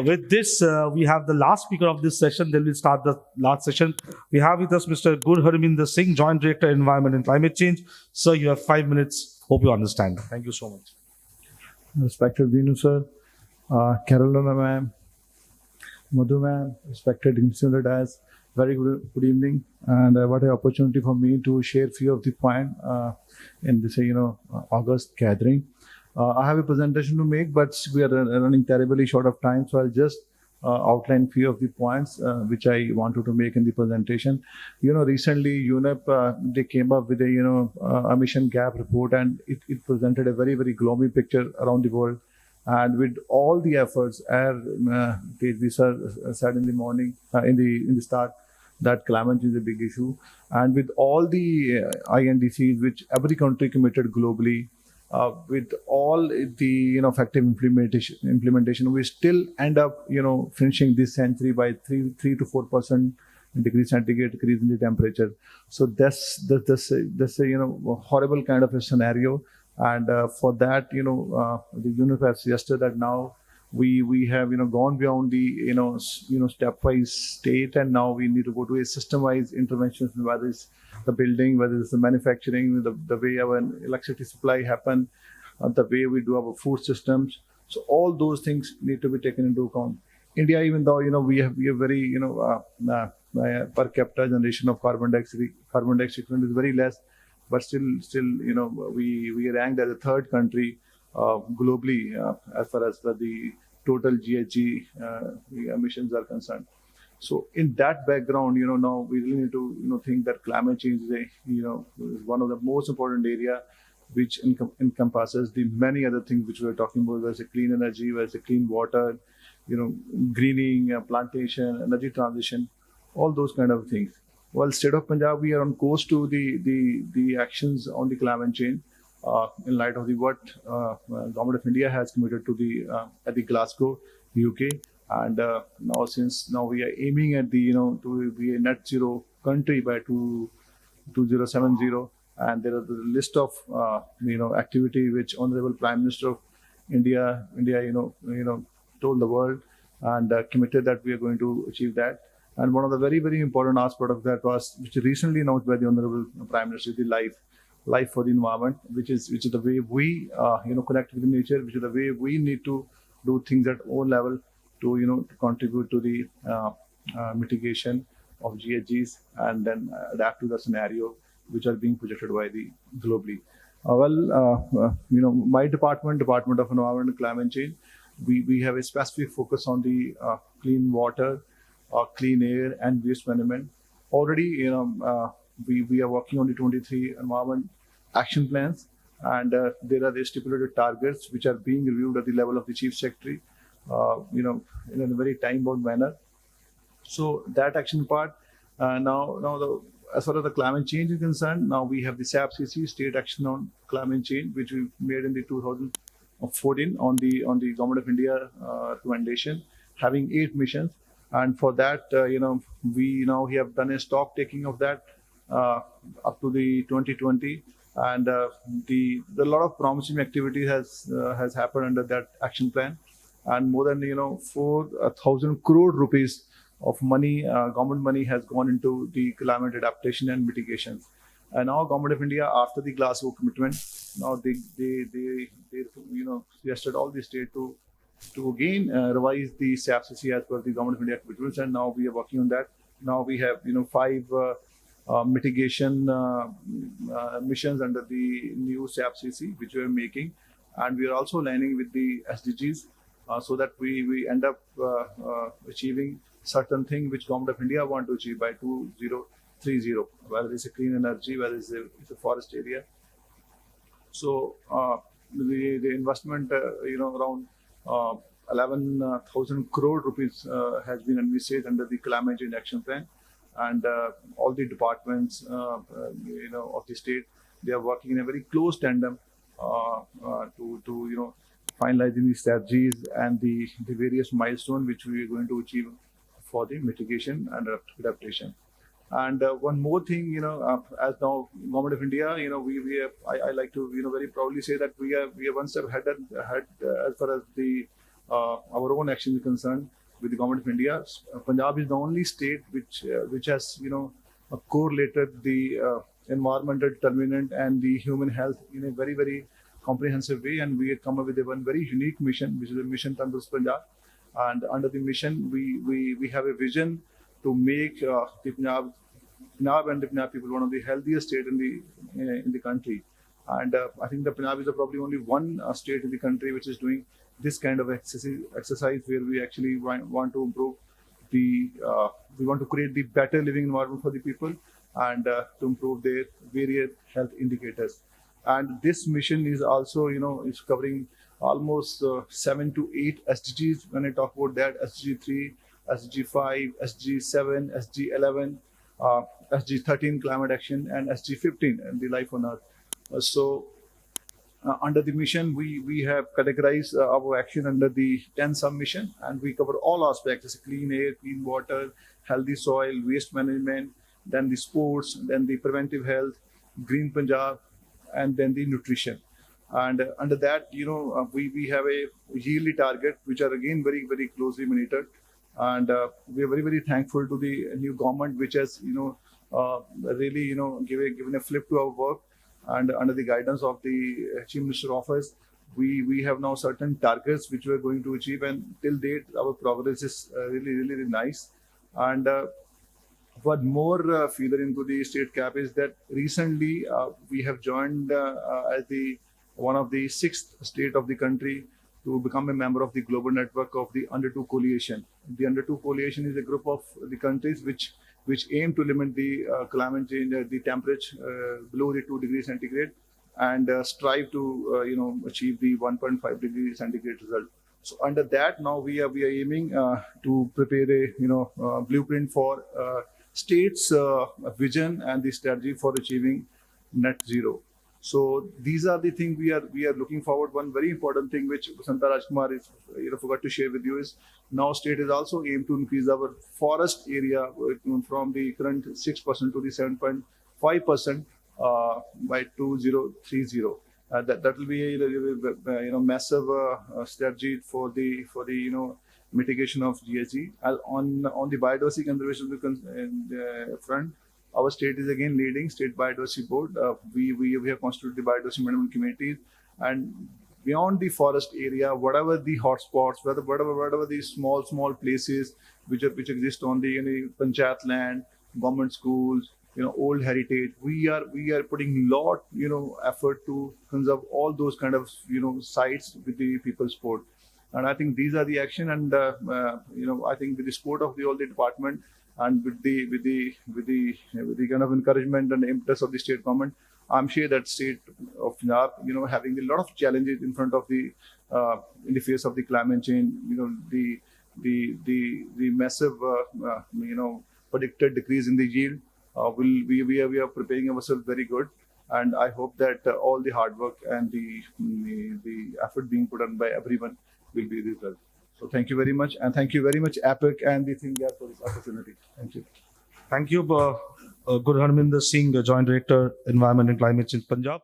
with this, we have the last speaker of this session. Then we'll start the last session. We have with us Mr. Gurharminder Singh, Joint Director, Environment and Climate Change. Sir, you have 5 minutes. Hope you understand. Thank you so much. Respected Vinu sir, Carolina ma'am, Madhu ma'am, respected Institute as very good evening, and what an opportunity for me to share few of the point in this August gathering. I have a presentation to make, but we are running terribly short of time, so I'll just outline few of the points which I wanted to make in the presentation. Recently UNEP they came up with a emission gap report, and it presented a very gloomy picture around the world. And with all the efforts, as we said in the morning, in the start, that climate change is a big issue. And with all the INDCs, which every country committed globally, with all the effective implementation, we still end up finishing this century by 3 to 4% degree centigrade decrease in the temperature. So that's a horrible kind of a scenario. And for that, the UNEP has suggested that now we have gone beyond the stepwise state, and now we need to go to a system-wise interventions, whether it's the building, whether it's the manufacturing, the way our electricity supply happen, the way we do our food systems. So all those things need to be taken into account. India, even though we have very per capita generation of carbon dioxide equivalent is very less, but still we ranked as a third country globally as far as the total GHG emissions are concerned. So in that background, now we really need to think that climate change is is one of the most important area which encompasses the many other things which we are talking about, whether it's a clean energy, whether it's a clean water, greening, plantation, energy transition, all those kind of things. Well, state of Punjab, we are on course to the actions on the climate change in light of what Government of India has committed to at the Glasgow, UK, and now we are aiming at to be a net zero country by 2070, and there are the list of activity which Honorable Prime Minister of India told the world and committed that we are going to achieve that. And one of the very important aspect of that was, which is recently announced by the Honorable Prime Minister, the life for the environment, which is the way we connect with nature, which is the way we need to do things at all level to contribute to the mitigation of GHGs and then adapt to the scenario which are being projected by the globally. My department of Environment and Climate Change, we have a specific focus on the clean water, clean air, and waste management. Already, we are working on the 23 environment action plans, and there are the stipulated targets which are being reviewed at the level of the Chief Secretary, in a very time-bound manner. So that action part, as far as the climate change is concerned, now we have the SAPCC, State Action on Climate Change, which we made in the 2014 on the Government of India recommendation, having 8 missions. And for that, we have done a stock taking of that up to the 2020, and the lot of promising activity has happened under that action plan, and more than 4,000 crore rupees of money, government money, has gone into the climate adaptation and mitigation. And now Government of India, after the Glasgow commitment, now they suggested all the state to again revise the SAPCC as per the Government of India commitments, and now we are working on that. Now we have 5 mitigation missions under the new SAPCC which we are making, and we are also aligning with the SDGs so that we end up achieving certain thing which Government of India want to achieve by 2030, whether it's a clean energy, whether it's a forest area. So the investment around 11,000 crore rupees has been envisaged under the climate change action plan, and all the departments of the state, they are working in a very close tandem to finalizing the strategies and the various milestones which we are going to achieve for the mitigation and adaptation. And one more thing, as now Government of India, I like to very proudly say that we are one step ahead as far as the our own action is concerned with the Government of India, Punjab is the only state which has correlated the environmental determinant and the human health in a very comprehensive way, and we have come up with one very unique mission, which is the mission Tandurust Punjab. And under the mission, we have a vision to make the Punjab and the Punjab people one of the healthiest state in the country. And I think the Punjab is probably only one state in the country which is doing this kind of exercise where we actually want to improve we want to create the better living environment for the people and to improve their various health indicators. And this mission is also, is covering almost 7 to 8 SDGs. When I talk about that, SDG 3, SDG 5, SDG 7, SDG 11, SDG 13, climate action, and SDG 15, and the life on earth. Under the mission, we have categorized our action under the 10 sub-mission, and we cover all aspects: clean air, clean water, healthy soil, waste management, then the sports, then the preventive health, green Punjab, and then the nutrition. And under that, we have a yearly target, which are again very closely monitored. And we are very thankful to the new government, which has really given a flip to our work. And under the guidance of the Chief Minister's office, we have now certain targets which we are going to achieve, and till date our progress is really nice. And one more feeder into the state cap is that recently we have joined as the one of the 6th state of the country to become a member of the global network of the Under 2 Coalition. The Under 2 Coalition is a group of the countries which aim to limit the climate change, the temperature below the 2 degrees centigrade, and strive to achieve the 1.5 degrees centigrade result. So under that, now we are aiming to prepare a blueprint for states' vision and the strategy for achieving net zero. So these are the things we are looking forward. One very important thing which Santa Rajkumar is forgot to share with you is now state is also aimed to increase our forest area from the current 6% to the 7.5% by 2030. That will be a massive strategy for the mitigation of GHG. On the biodiversity conservation front, our state is again leading State Biodiversity Board. We have constituted the biodiversity management committees, and beyond the forest area, whatever the hotspots, whatever the small places which exist on the panchayat land, government schools, old heritage, we are putting lot effort to conserve all those kind of sites with the people's support. And I think these are the action, and I think with the support of all the department, and with the kind of encouragement and impetus of the state government, I'm sure that state of Punjab, having a lot of challenges in front of in the face of the climate change, the massive predicted decrease in the yield, we are preparing ourselves very good, and I hope that all the hard work and the effort being put on by everyone will be the result. So thank you very much, and thank you very much APAC and the Think Gas for this opportunity. Thank you. Thank you, Gurharminder Singh, Joint Director, Environment and Climate Change, Punjab.